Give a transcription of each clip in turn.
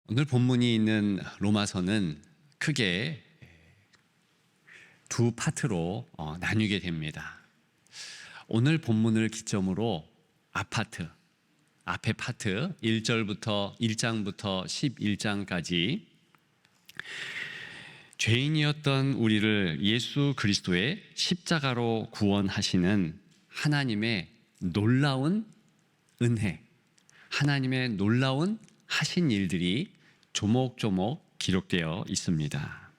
오늘 본문이 있는 로마서는 크게 두 파트로 나뉘게 됩니다. 오늘 본문을 기점으로 앞에 파트 1장부터 11장까지 죄인이었던 우리를 예수 그리스도의 십자가로 구원하시는 하나님의 놀라운 은혜, 하나님의 놀라운 하신 일들이 조목조목 기록되어 있습니다.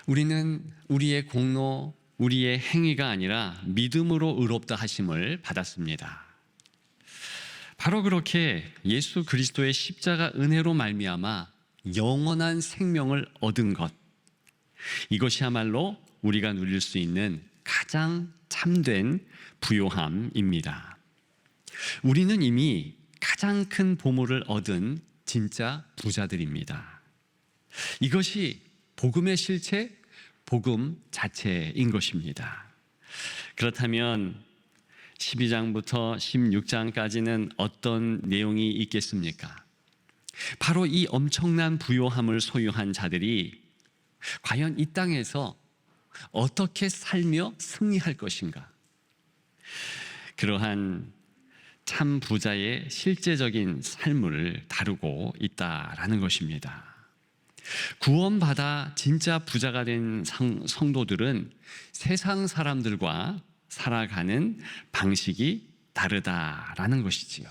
우리는 우리의 공로, 우리의 행위가 아니라 믿음으로 의롭다 하심을 받았습니다. 바로 그렇게 예수 그리스도의 십자가 은혜로 말미암아 영원한 생명을 얻은 것, 이것이야말로 우리가 누릴 수 있는 가장 참된 부요함입니다. 우리는 이미 가장 큰 보물을 얻은 진짜 부자들입니다. 이것이 복음의 실체, 복음 자체인 것입니다. 그렇다면 12장부터 16장까지는 어떤 내용이 있겠습니까? 바로 이 엄청난 부요함을 소유한 자들이 과연 이 땅에서 어떻게 살며 승리할 것인가? 그러한 참 부자의 실제적인 삶을 다루고 있다라는 것입니다. 구원받아 진짜 부자가 된 성도들은 세상 사람들과 살아가는 방식이 다르다라는 것이지요.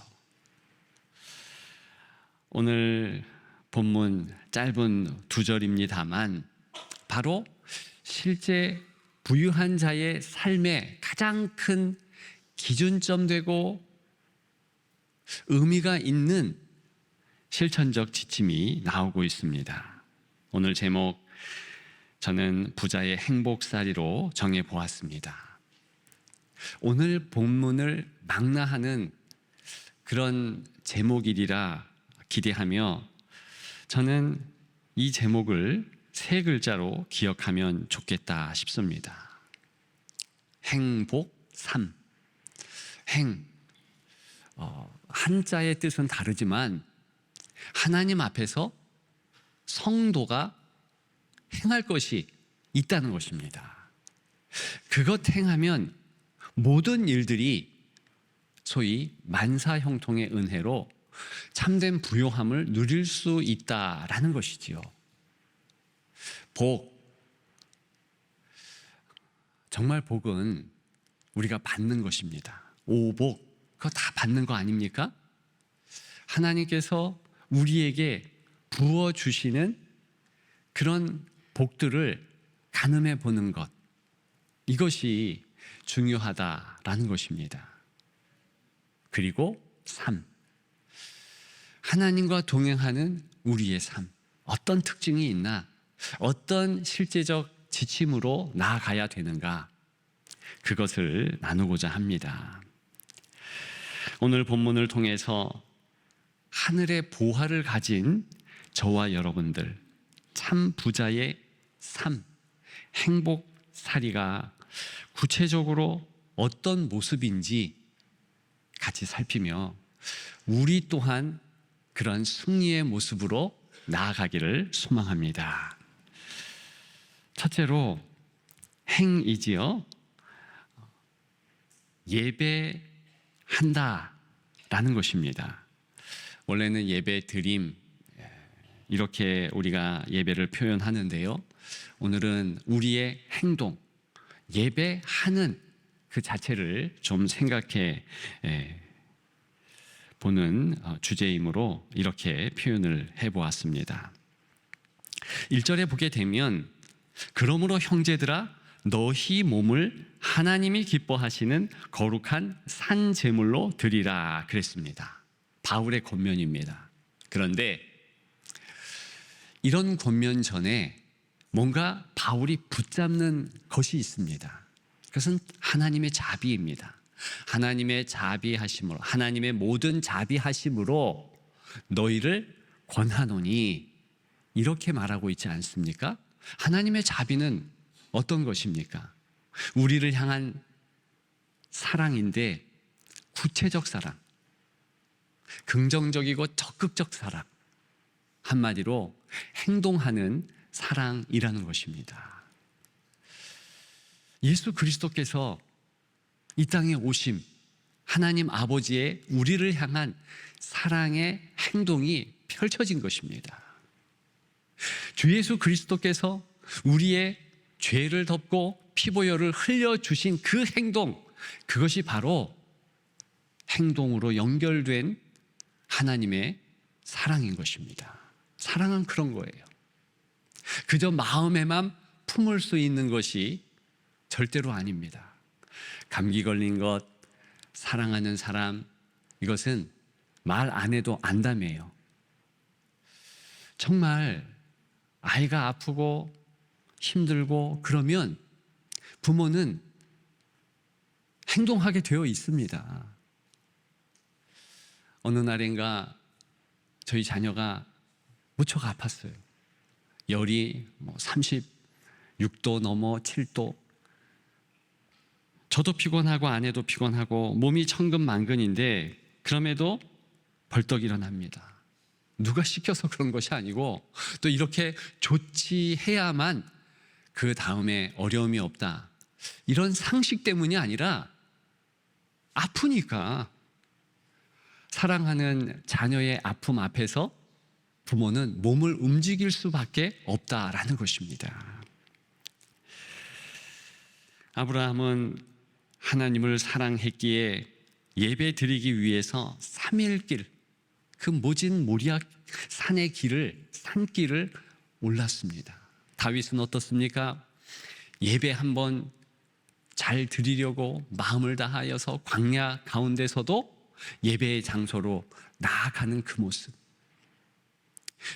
오늘 본문 짧은 2절입니다만 바로 실제 부유한 자의 삶의 가장 큰 기준점 되고 의미가 있는 실천적 지침이 나오고 있습니다. 오늘 제목 저는 부자의 행복살이로 정해보았습니다. 오늘 본문을 망라하는 그런 제목이리라 기대하며 저는 이 제목을 3글자로 기억하면 좋겠다 싶습니다. 행복삼. 한자의 뜻은 다르지만 하나님 앞에서 성도가 행할 것이 있다는 것입니다. 그것 행하면 모든 일들이 소위 만사형통의 은혜로 참된 부요함을 누릴 수 있다라는 것이지요. 복, 정말 복은 우리가 받는 것입니다. 오복, 그거 다 받는 거 아닙니까? 하나님께서 우리에게 부어주시는 그런 복들을 가늠해 보는 것, 이것이 중요하다라는 것입니다. 그리고 3, 하나님과 동행하는 우리의 삶, 어떤 특징이 있나, 어떤 실제적 지침으로 나아가야 되는가, 그것을 나누고자 합니다. 오늘 본문을 통해서 하늘의 보화를 가진 저와 여러분들, 참 부자의 삶, 행복살이가 구체적으로 어떤 모습인지 같이 살피며 우리 또한 그런 승리의 모습으로 나아가기를 소망합니다. 첫째로 행이지요. 예배한다라는 것입니다. 원래는 예배 드림, 이렇게 우리가 예배를 표현하는데요. 오늘은 우리의 행동, 예배하는 그 자체를 좀 생각해 보는 주제이므로 이렇게 표현을 해보았습니다. 1절에 보게 되면 그러므로 형제들아 너희 몸을 하나님이 기뻐하시는 거룩한 산 제물로 드리라 그랬습니다. 바울의 권면입니다. 그런데 이런 권면 전에 뭔가 바울이 붙잡는 것이 있습니다. 그것은 하나님의 자비입니다. 하나님의 자비하심으로, 하나님의 모든 자비하심으로 너희를 권하노니, 이렇게 말하고 있지 않습니까? 하나님의 자비는 어떤 것입니까? 우리를 향한 사랑인데 구체적 사랑, 긍정적이고 적극적 사랑, 한마디로 행동하는 사랑이라는 것입니다. 예수 그리스도께서 이 땅에 오심, 하나님 아버지의 우리를 향한 사랑의 행동이 펼쳐진 것입니다. 주 예수 그리스도께서 우리의 죄를 덮고 피보혈을 흘려주신 그 행동, 그것이 바로 행동으로 연결된 하나님의 사랑인 것입니다. 사랑은 그런 거예요. 그저 마음에만 품을 수 있는 것이 절대로 아닙니다. 감기 걸린 것, 사랑하는 사람, 이것은 말 안 해도 안담이에요. 정말 아이가 아프고 힘들고 그러면 부모는 행동하게 되어 있습니다. 어느 날인가 저희 자녀가 무척 아팠어요. 열이 36도 넘어 7도. 저도 피곤하고 아내도 피곤하고 몸이 천근만근인데 그럼에도 벌떡 일어납니다. 누가 시켜서 그런 것이 아니고 또 이렇게 조치해야만 그 다음에 어려움이 없다, 이런 상식 때문이 아니라 아프니까. 사랑하는 자녀의 아픔 앞에서 부모는 몸을 움직일 수밖에 없다라는 것입니다. 아브라함은 하나님을 사랑했기에 예배 드리기 위해서 3일 길, 그 모진 모리아 산의 길을, 산길을 올랐습니다. 다윗은 어떻습니까? 예배 한번 잘 드리려고 마음을 다하여서 광야 가운데서도 예배의 장소로 나아가는 그 모습.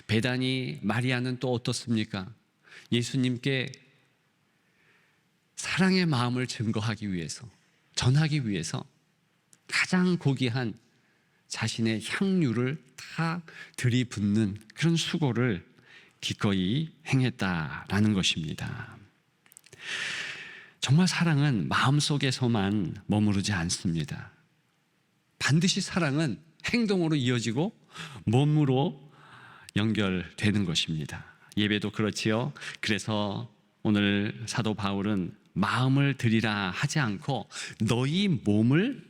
베다니 마리아는 또 어떻습니까? 예수님께 사랑의 마음을 증거하기 위해서, 전하기 위해서 가장 고귀한 자신의 향유를 다 들이붓는 그런 수고를 기꺼이 행했다라는 것입니다. 정말 사랑은 마음속에서만 머무르지 않습니다. 반드시 사랑은 행동으로 이어지고 몸으로 연결되는 것입니다. 예배도 그렇지요. 그래서 오늘 사도 바울은 마음을 드리라 하지 않고 너희 몸을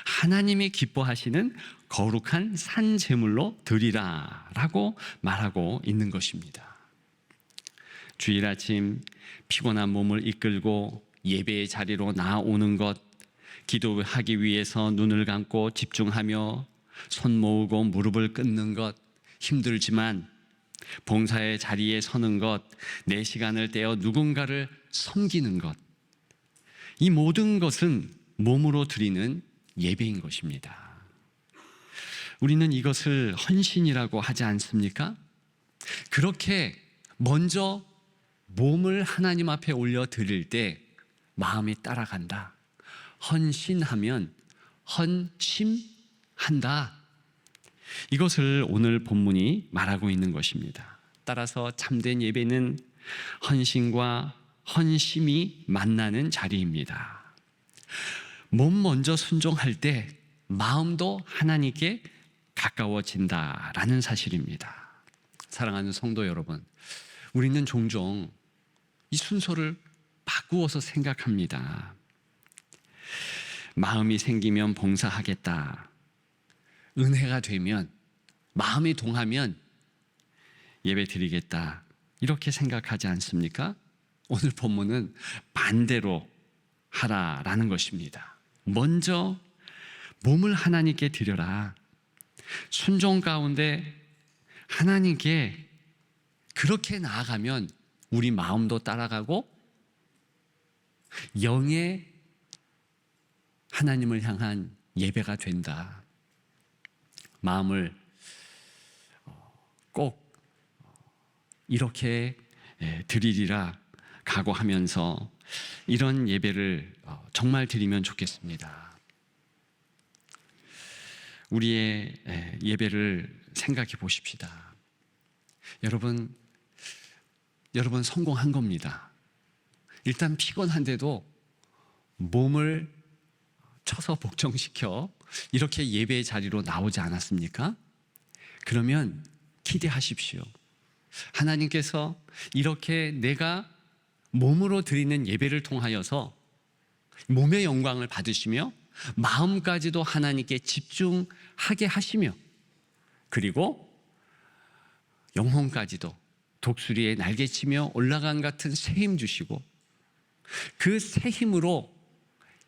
하나님이 기뻐하시는 거룩한 산 제물로 드리라 라고 말하고 있는 것입니다. 주일 아침 피곤한 몸을 이끌고 예배의 자리로 나오는 것, 기도하기 위해서 눈을 감고 집중하며 손 모으고 무릎을 꿇는 것, 힘들지만 봉사의 자리에 서는 것, 내 시간을 떼어 누군가를 섬기는 것, 이 모든 것은 몸으로 드리는 예배인 것입니다. 우리는 이것을 헌신이라고 하지 않습니까? 그렇게 먼저 몸을 하나님 앞에 올려 드릴 때 마음이 따라간다. 헌신하면 헌심한다. 이것을 오늘 본문이 말하고 있는 것입니다. 따라서 참된 예배는 헌신과 헌심이 만나는 자리입니다. 몸 먼저 순종할 때 마음도 하나님께 가까워진다라는 사실입니다. 사랑하는 성도 여러분, 우리는 종종 이 순서를 바꾸어서 생각합니다. 마음이 생기면 봉사하겠다. 은혜가 되면, 마음이 동하면 예배 드리겠다. 이렇게 생각하지 않습니까? 오늘 본문은 반대로 하라라는 것입니다. 먼저 몸을 하나님께 드려라. 순종 가운데 하나님께 그렇게 나아가면 우리 마음도 따라가고 영의 하나님을 향한 예배가 된다. 마음을 꼭 이렇게 드리리라 각오하면서 이런 예배를 정말 드리면 좋겠습니다. 우리의 예배를 생각해 보십시다. 여러분 성공한 겁니다. 일단 피곤한데도 몸을 쳐서 복종시켜 이렇게 예배의 자리로 나오지 않았습니까? 그러면 기대하십시오. 하나님께서 이렇게 내가 몸으로 드리는 예배를 통하여서 몸의 영광을 받으시며 마음까지도 하나님께 집중하게 하시며, 그리고 영혼까지도 독수리에 날개치며 올라간 같은 새 힘 주시고, 그 새 힘으로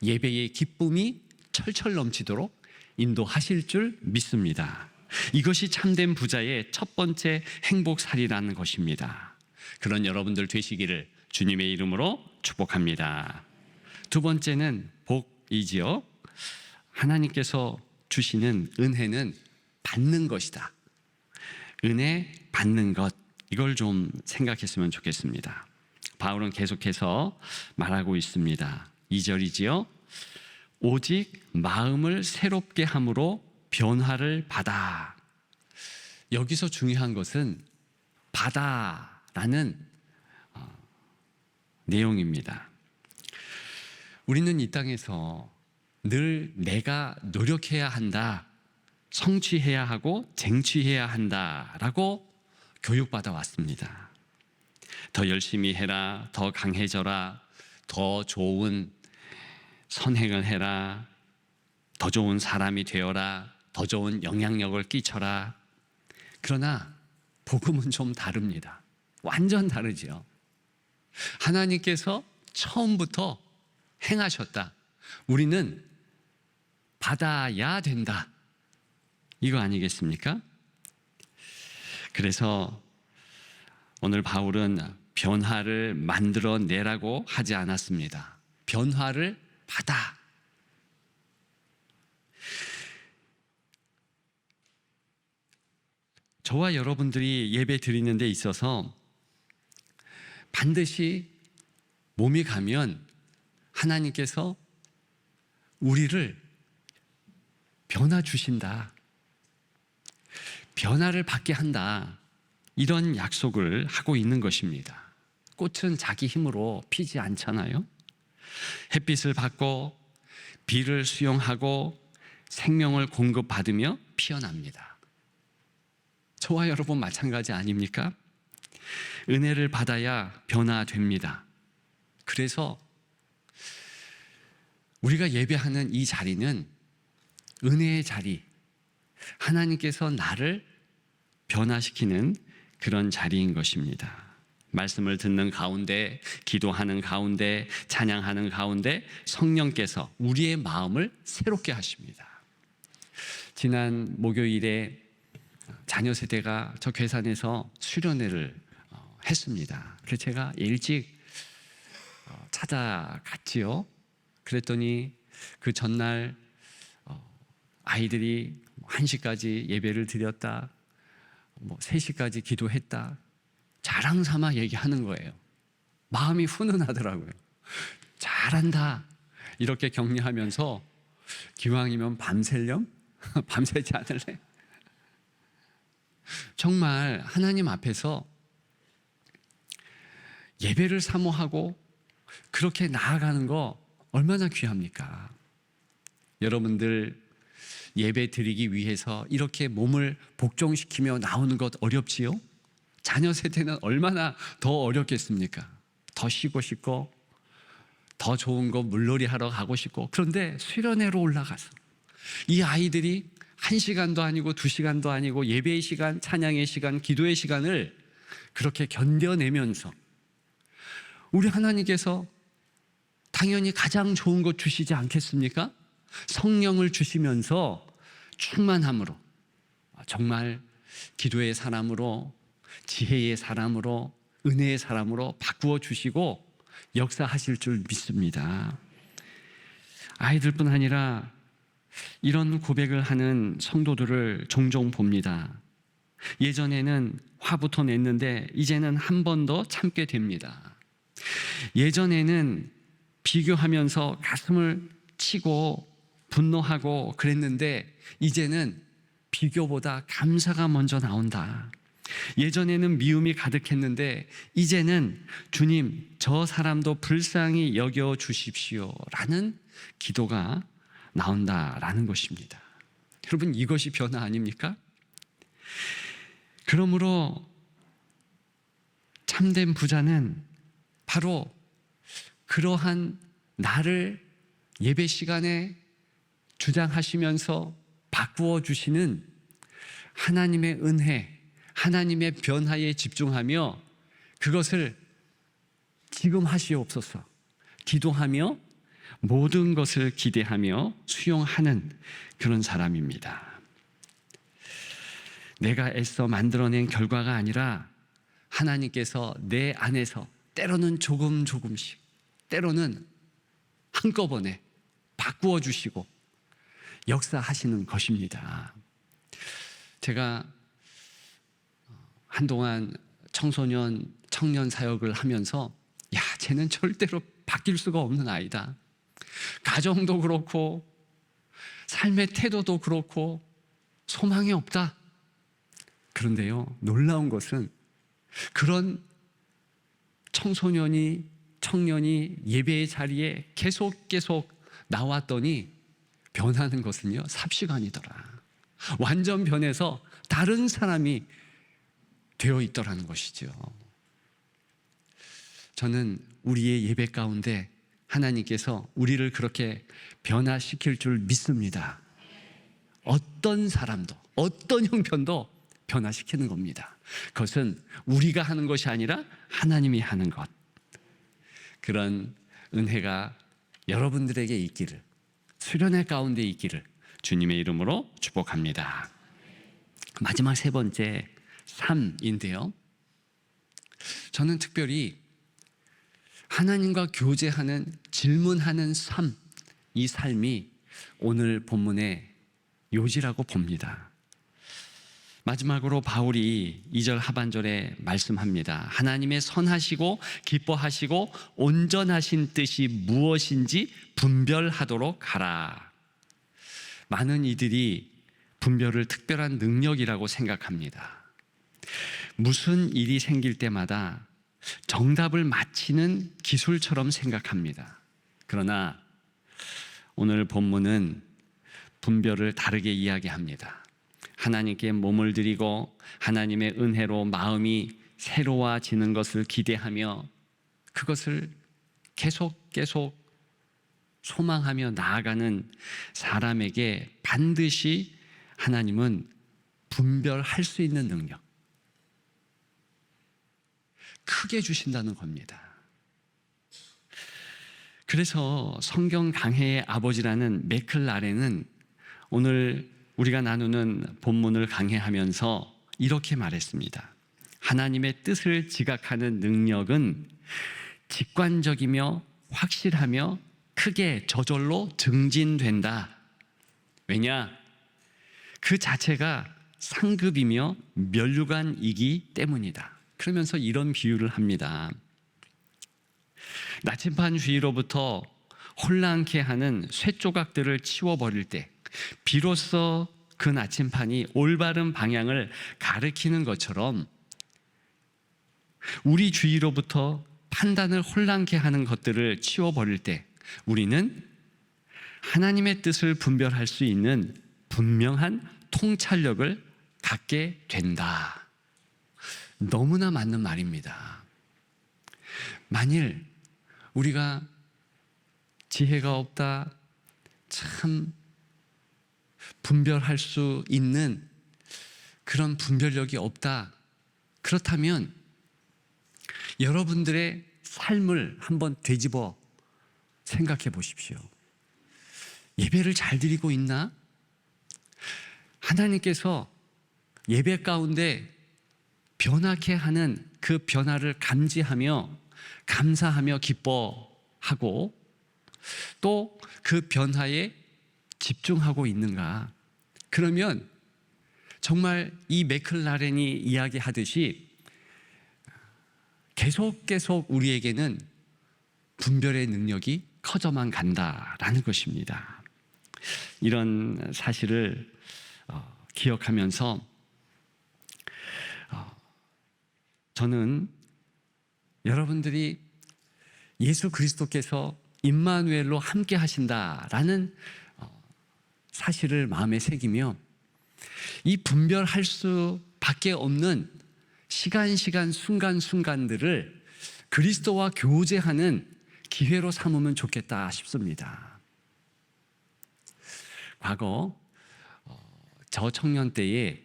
예배의 기쁨이 철철 넘치도록 인도하실 줄 믿습니다. 이것이 참된 부자의 첫 번째 행복살이라는 것입니다. 그런 여러분들 되시기를 주님의 이름으로 축복합니다. 두 번째는 복이지요. 하나님께서 주시는 은혜는 받는 것이다. 은혜 받는 것, 이걸 좀 생각했으면 좋겠습니다. 바울은 계속해서 말하고 있습니다. 2절이지요. 오직 마음을 새롭게 함으로 변화를 받아. 여기서 중요한 것은 받아라는 내용입니다. 우리는 이 땅에서 늘 내가 노력해야 한다, 성취해야 하고 쟁취해야 한다라고 교육받아 왔습니다. 더 열심히 해라, 더 강해져라, 더 좋은 선행을 해라, 더 좋은 사람이 되어라, 더 좋은 영향력을 끼쳐라. 그러나 복음은 좀 다릅니다. 완전 다르지요. 하나님께서 처음부터 행하셨다. 우리는 받아야 된다. 이거 아니겠습니까? 그래서 오늘 바울은 변화를 만들어내라고 하지 않았습니다. 변화를 받아. 저와 여러분들이 예배 드리는 데 있어서 반드시 몸이 가면 하나님께서 우리를 변화 주신다, 변화를 받게 한다, 이런 약속을 하고 있는 것입니다. 꽃은 자기 힘으로 피지 않잖아요. 햇빛을 받고 비를 수용하고 생명을 공급받으며 피어납니다. 저와 여러분 마찬가지 아닙니까? 은혜를 받아야 변화됩니다. 그래서 우리가 예배하는 이 자리는 은혜의 자리, 하나님께서 나를 변화시키는 그런 자리인 것입니다. 말씀을 듣는 가운데, 기도하는 가운데, 찬양하는 가운데 성령께서 우리의 마음을 새롭게 하십니다. 지난 목요일에 자녀 세대가 저 괴산에서 수련회를 했습니다. 그래서 제가 일찍 찾아갔지요. 그랬더니 그 전날 아이들이 1시까지 예배를 드렸다, 3시까지 기도했다, 자랑 삼아 얘기하는 거예요. 마음이 훈훈하더라고요. 잘한다, 이렇게 격려하면서 기왕이면 밤새렴? 밤새지 않을래? 정말 하나님 앞에서 예배를 사모하고 그렇게 나아가는 거 얼마나 귀합니까? 여러분들 예배 드리기 위해서 이렇게 몸을 복종시키며 나오는 것 어렵지요? 자녀 세대는 얼마나 더 어렵겠습니까? 더 쉬고 싶고 더 좋은 거 물놀이 하러 가고 싶고, 그런데 수련회로 올라가서 이 아이들이 1시간도 아니고 2시간도 아니고 예배의 시간, 찬양의 시간, 기도의 시간을 그렇게 견뎌내면서 우리 하나님께서 당연히 가장 좋은 것 주시지 않겠습니까? 성령을 주시면서 충만함으로 정말 기도의 사람으로, 지혜의 사람으로, 은혜의 사람으로 바꾸어 주시고 역사하실 줄 믿습니다. 아이들뿐 아니라 이런 고백을 하는 성도들을 종종 봅니다. 예전에는 화부터 냈는데 이제는 한 번 더 참게 됩니다. 예전에는 비교하면서 가슴을 치고 분노하고 그랬는데 이제는 비교보다 감사가 먼저 나온다. 예전에는 미움이 가득했는데 이제는 주님, 저 사람도 불쌍히 여겨 주십시오 라는 기도가 나온다라는 것입니다. 여러분, 이것이 변화 아닙니까? 그러므로 참된 부자는 바로 그러한 나를 예배 시간에 주장하시면서 바꾸어 주시는 하나님의 은혜, 하나님의 변화에 집중하며 그것을 지금 하시옵소서 기도하며 모든 것을 기대하며 수용하는 그런 사람입니다. 내가 애써 만들어낸 결과가 아니라 하나님께서 내 안에서 때로는 조금씩, 때로는 한꺼번에 바꾸어 주시고 역사하시는 것입니다. 제가 한동안 청년 사역을 하면서 쟤는 절대로 바뀔 수가 없는 아이다. 가정도 그렇고 삶의 태도도 그렇고 소망이 없다. 그런데요, 놀라운 것은 그런 청년이 예배의 자리에 계속 나왔더니 변하는 것은요, 삽시간이더라. 완전 변해서 다른 사람이 되어 있더라는 것이죠. 저는 우리의 예배 가운데 하나님께서 우리를 그렇게 변화시킬 줄 믿습니다. 어떤 사람도, 어떤 형편도 변화시키는 겁니다. 그것은 우리가 하는 것이 아니라 하나님이 하는 것. 그런 은혜가 여러분들에게 있기를, 수련회 가운데 있기를 주님의 이름으로 축복합니다. 마지막 세 번째, 삶인데요. 저는 특별히 하나님과 교제하는, 질문하는 삶, 이 삶이 오늘 본문의 요지라고 봅니다. 마지막으로 바울이 2절 하반절에 말씀합니다. 하나님의 선하시고 기뻐하시고 온전하신 뜻이 무엇인지 분별하도록 하라. 많은 이들이 분별을 특별한 능력이라고 생각합니다. 무슨 일이 생길 때마다 정답을 맞히는 기술처럼 생각합니다. 그러나 오늘 본문은 분별을 다르게 이야기합니다. 하나님께 몸을 드리고 하나님의 은혜로 마음이 새로워지는 것을 기대하며 그것을 계속 소망하며 나아가는 사람에게 반드시 하나님은 분별할 수 있는 능력, 크게 주신다는 겁니다. 그래서 성경 강해의 아버지라는 맥클라렌은 오늘 우리가 나누는 본문을 강해하면서 이렇게 말했습니다. 하나님의 뜻을 지각하는 능력은 직관적이며 확실하며 크게 저절로 증진된다. 왜냐? 그 자체가 상급이며 면류관이기 때문이다. 그러면서 이런 비유를 합니다. 나침반주의로부터 혼란케 하는 쇠조각들을 치워버릴 때 비로소 그 나침반이 올바른 방향을 가리키는 것처럼 우리 주위로부터 판단을 혼란케 하는 것들을 치워버릴 때 우리는 하나님의 뜻을 분별할 수 있는 분명한 통찰력을 갖게 된다. 너무나 맞는 말입니다. 만일 우리가 지혜가 없다, 참 분별할 수 있는 그런 분별력이 없다, 그렇다면 여러분들의 삶을 한번 되짚어 생각해 보십시오. 예배를 잘 드리고 있나? 하나님께서 예배 가운데 변하게 하는 그 변화를 감지하며 감사하며 기뻐하고 또 그 변화에 집중하고 있는가? 그러면 정말 이 맥클라렌이 이야기하듯이 계속 우리에게는 분별의 능력이 커져만 간다라는 것입니다. 이런 사실을 기억하면서 저는 여러분들이 예수 그리스도께서 임마누엘로 함께 하신다라는 밖에 없는 시간 순간순간들을 그리스도와 교제하는 기회로 삼으면 좋겠다 싶습니다. 과거 저 청년 때에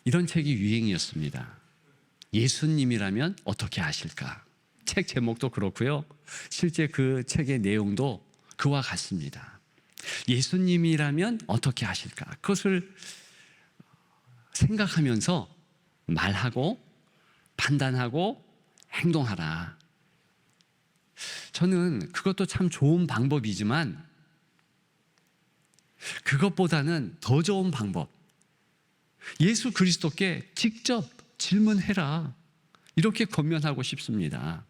이런 책이 유행이었습니다. 예수님이라면 어떻게 하실까? 책 제목도 그렇고요. 실제 그 책의 내용도 그와 같습니다. 예수님이라면 어떻게 하실까? 그것을 생각하면서 말하고 판단하고 행동하라. 저는 그것도 참 좋은 방법이지만 그것보다는 더 좋은 방법, 예수 그리스도께 직접 질문해라, 이렇게 권면하고 싶습니다.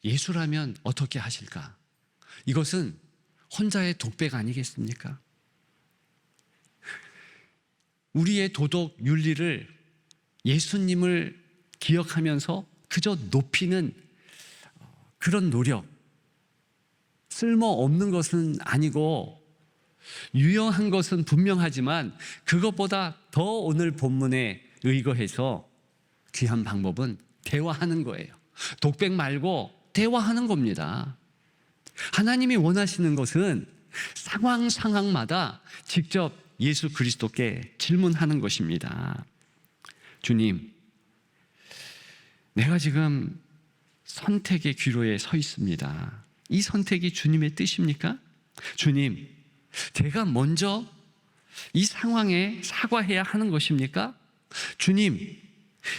예수라면 어떻게 하실까? 이것은 혼자의 독백 아니겠습니까? 우리의 도덕 윤리를 예수님을 기억하면서 그저 높이는 그런 노력, 쓸모없는 것은 아니고 유용한 것은 분명하지만 그것보다 더 오늘 본문에 의거해서 귀한 방법은 대화하는 거예요. 독백 말고 대화하는 겁니다. 하나님이 원하시는 것은 상황마다 직접 예수 그리스도께 질문하는 것입니다. 주님, 내가 지금 선택의 기로에 서 있습니다. 이 선택이 주님의 뜻입니까? 주님, 제가 먼저 이 상황에 사과해야 하는 것입니까? 주님,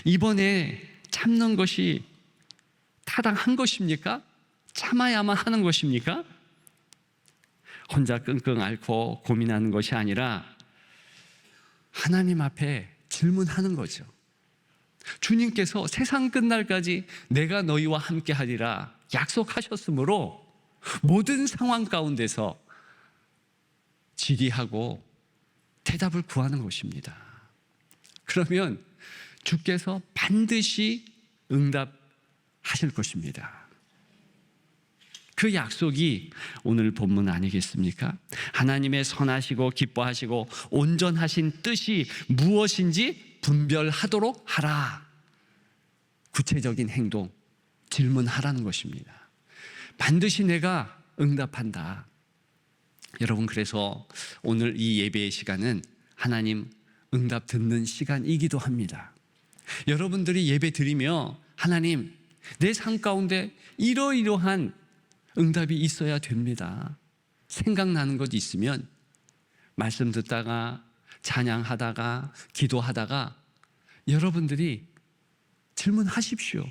이번에 참는 것이 타당한 것입니까? 참아야만 하는 것입니까? 혼자 끙끙 앓고 고민하는 것이 아니라 하나님 앞에 질문하는 거죠. 주님께서 세상 끝날까지 내가 너희와 함께 하리라 약속하셨으므로 모든 상황 가운데서 질의하고 대답을 구하는 것입니다. 그러면 주께서 반드시 응답하실 것입니다. 그 약속이 오늘 본문 아니겠습니까? 하나님의 선하시고 기뻐하시고 온전하신 뜻이 무엇인지 분별하도록 하라. 구체적인 행동, 질문하라는 것입니다. 반드시 내가 응답한다. 여러분, 그래서 오늘 이 예배의 시간은 하나님 응답 듣는 시간이기도 합니다. 여러분들이 예배 드리며 하나님, 내 삶 가운데 이러이러한 응답이 있어야 됩니다. 생각나는 것 있으면 말씀 듣다가 찬양하다가 기도하다가 여러분들이 질문하십시오.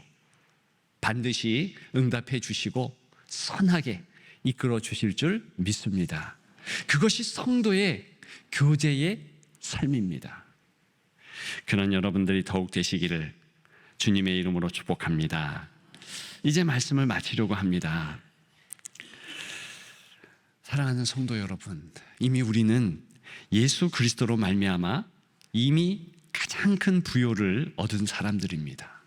반드시 응답해 주시고 선하게 이끌어 주실 줄 믿습니다. 그것이 성도의 교제의 삶입니다. 그런 여러분들이 더욱 되시기를 주님의 이름으로 축복합니다. 이제 말씀을 마치려고 합니다. 사랑하는 성도 여러분, 이미 우리는 예수 그리스도로 말미암아 이미 가장 큰 부요를 얻은 사람들입니다.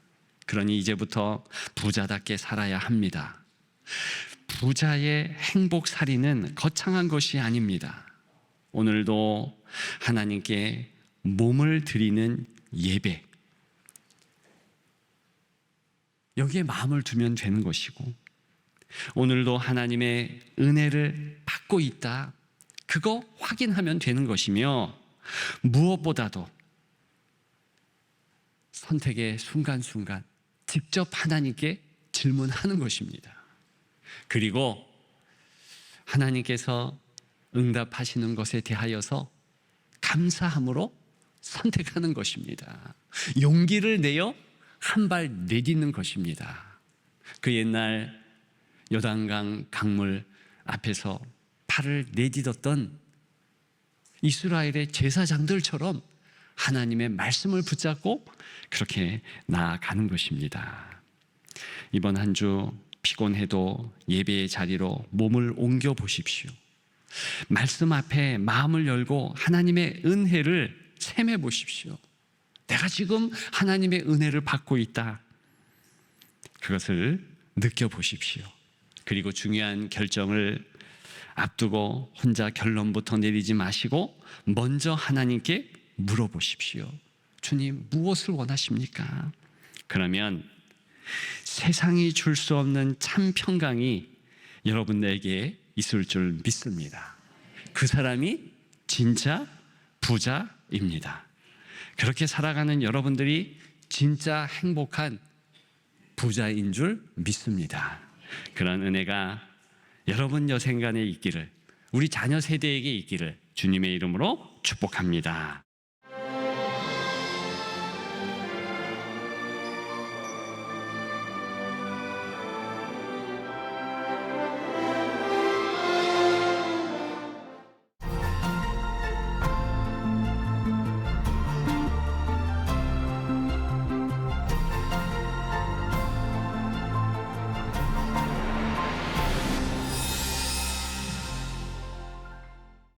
그러니 이제부터 부자답게 살아야 합니다. 부자의 행복살이는 거창한 것이 아닙니다. 오늘도 하나님께 몸을 드리는 예배, 여기에 마음을 두면 되는 것이고, 오늘도 하나님의 은혜를 받고 있다, 그거 확인하면 되는 것이며, 무엇보다도 선택의 순간순간 직접 하나님께 질문하는 것입니다. 그리고 하나님께서 응답하시는 것에 대하여서 감사함으로 선택하는 것입니다. 용기를 내어 한 발 내딛는 것입니다. 그 옛날 요단강 강물 앞에서 발을 내딛었던 이스라엘의 제사장들처럼 하나님의 말씀을 붙잡고 그렇게 나아가는 것입니다. 이번 한 주 피곤해도 예배의 자리로 몸을 옮겨 보십시오. 말씀 앞에 마음을 열고 하나님의 은혜를 샘해 보십시오. 내가 지금 하나님의 은혜를 받고 있다, 그것을 느껴보십시오. 그리고 중요한 결정을 앞두고 혼자 결론부터 내리지 마시고 먼저 하나님께 물어보십시오. 주님, 무엇을 원하십니까? 그러면 세상이 줄 수 없는 참 평강이 여러분에게 있을 줄 믿습니다. 그 사람이 진짜 부자입니다. 그렇게 살아가는 여러분들이 진짜 행복한 부자인 줄 믿습니다. 그런 은혜가 여러분 여생간에 있기를, 우리 자녀 세대에게 있기를 주님의 이름으로 축복합니다.